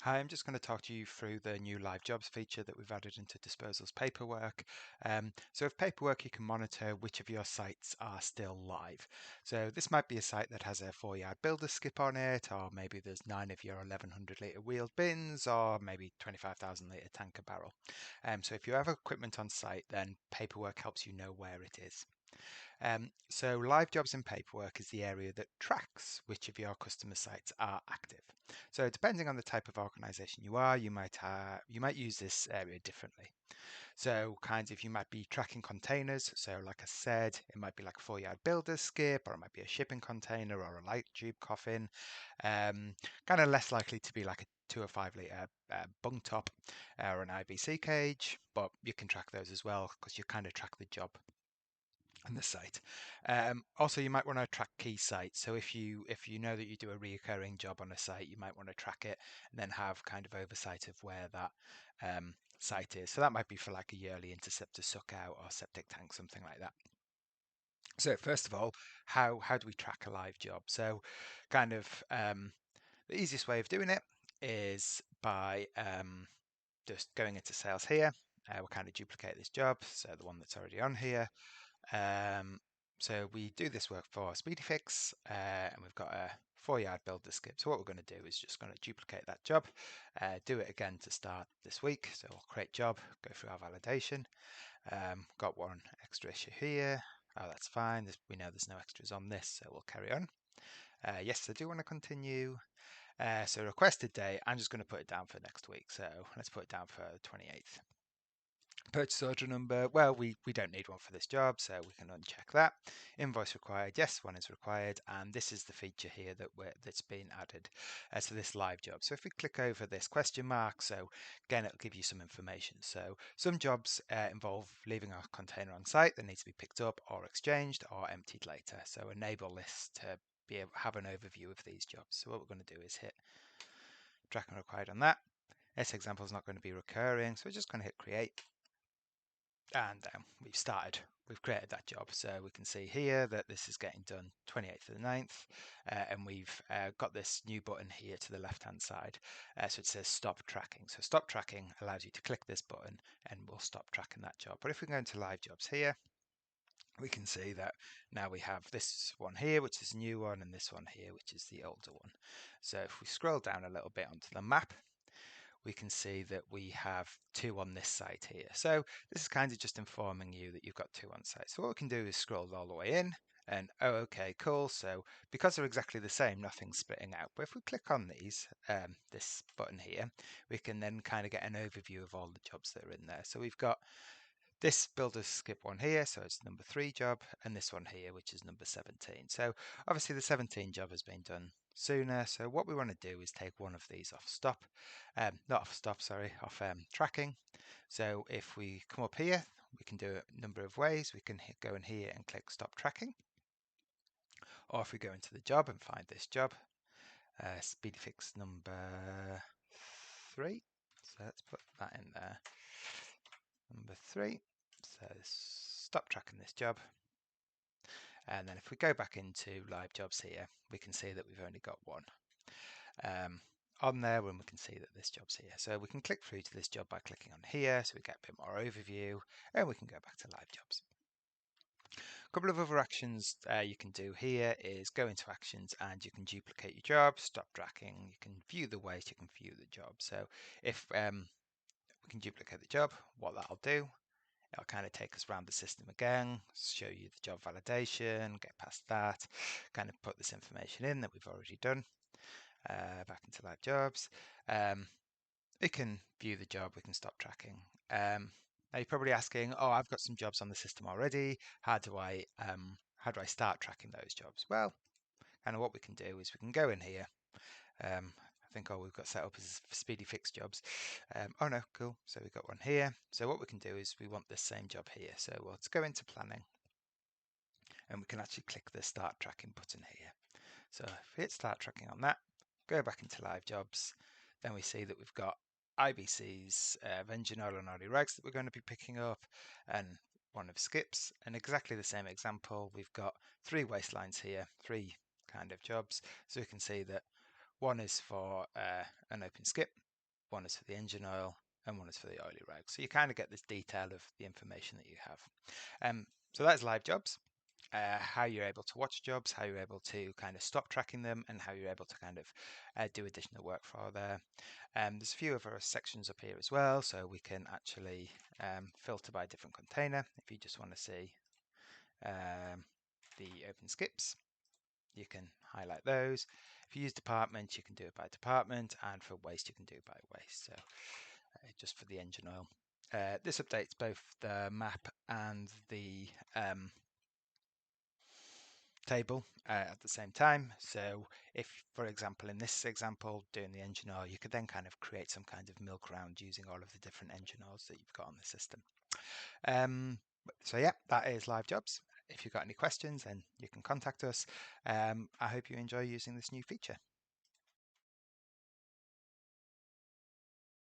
Hi, I'm just going to talk to you through the new live jobs feature that we've added into Disposal's paperwork. So with paperwork, you can monitor which of your sites are still live. So this might be a site that has a 4-yard builder skip on it, or maybe there's 9 of your 1100 litre wheeled bins, or maybe 25,000 litre tanker barrel. So if you have equipment on site, then paperwork helps you know where it is. So live jobs and paperwork is the area that tracks which of your customer sites are active. So depending on the type of organization you are, you might use this area differently. So kinds of you might be tracking containers. So like I said, it might be like a 4-yard builder skip, or it might be a shipping container or a light tube coffin. Kind of less likely to be like a 2 or 5 litre bung top or an IBC cage, but you can track those as well because you kind of track the job and the site. Also, you might want to track key sites. So if you know that you do a recurring job on a site, you might want to track it and then have kind of oversight of where that site is. So that might be for like a yearly interceptor suck out or septic tank, something like that. So first of all, how do we track a live job? So kind of the easiest way of doing it is by just going into sales here. We'll kind of duplicate this job, so the one that's already on here. Um, so we do this work for Speedyfix, and we've got a 4-yard builder skip. So what we're going to do is just going to duplicate that job, do it again to start this week. So we'll create job, go through our validation. Got one extra issue here. Oh, that's fine. We know there's no extras on this, so we'll carry on. Yes, I do want to continue. So requested date, I'm just going to put it down for next week. So let's put it down for the 28th. Purchase order number, well, we don't need one for this job, so we can uncheck that. Invoice required, yes, one is required, and this is the feature here that's been added to this live job. So if we click over this question mark, so again, it'll give you some information. So some jobs involve leaving a container on site that needs to be picked up or exchanged or emptied later. So enable this to have an overview of these jobs. So what we're going to do is hit tracking required on that. This example is not going to be recurring, so we're just going to hit create. And we've created that job. So we can see here that this is getting done 28th of the 9th, and we've got this new button here to the left hand side. So it says stop tracking. So stop tracking allows you to click this button and we'll stop tracking that job. But if we go into live jobs here, we can see that now we have this one here, which is a new one, and this one here, which is the older one. So if we scroll down a little bit onto the map, we can see that we have 2 on this site here. So this is kind of just informing you that you've got 2 on site. So what we can do is scroll all the way in and, oh, okay, cool. So because they're exactly the same, nothing's splitting out. But if we click on this button here, we can then kind of get an overview of all the jobs that are in there. So we've got this builder skip one here, so it's number 3 job, and this one here, which is number 17. So obviously the 17 job has been done sooner. So what we want to do is take one of these off stop, not off stop, sorry, off tracking. So if we come up here, we can do a number of ways. We can go in here and click stop tracking. Or if we go into the job and find this job, Speedyfix number 3. So let's put that in there. Number 3. So stop tracking this job. And then if we go back into live jobs here, we can see that we've only got one on there, when we can see that this job's here. So we can click through to this job by clicking on here, so we get a bit more overview, and we can go back to live jobs. A couple of other actions you can do here is go into actions and you can duplicate your job, stop tracking, you can view the weight, you can view the job. So if we can duplicate the job, what that'll do, it'll kind of take us around the system again, show you the job validation, get past that, kind of put this information in that we've already done. Back into live jobs. We can view the job, we can stop tracking. Now you're probably asking, oh, I've got some jobs on the system already. How do I start tracking those jobs? Well, kind of what we can do is we can go in here. I think all we've got set up is Speedyfix jobs. Oh no, cool. So we've got one here. So what we can do is we want this same job here. So let's go into planning, and we can actually click the start tracking button here. So if we hit start tracking on that, go back into live jobs, then we see that we've got IBCs of engine oil and oily rags that we're going to be picking up, and one of skips, and exactly the same example. We've got 3 waste lines here, 3 kind of jobs. So we can see that one is for an open skip, one is for the engine oil, and one is for the oily rag. So you kind of get this detail of the information that you have. So that's live jobs. How you're able to watch jobs, how you're able to kind of stop tracking them, and how you're able to kind of do additional work for there. There's a few other sections up here as well, so we can actually filter by different container. If you just want to see the open skips, you can highlight those. If you use department, you can do it by department, and for waste, you can do it by waste. So just for the engine oil. This updates both the map and the table at the same time. So if, for example, in this example, doing the engine oil, you could then kind of create some kind of milk round using all of the different engine oils that you've got on the system. So yeah, that is live jobs. If you've got any questions, then you can contact us. I hope you enjoy using this new feature.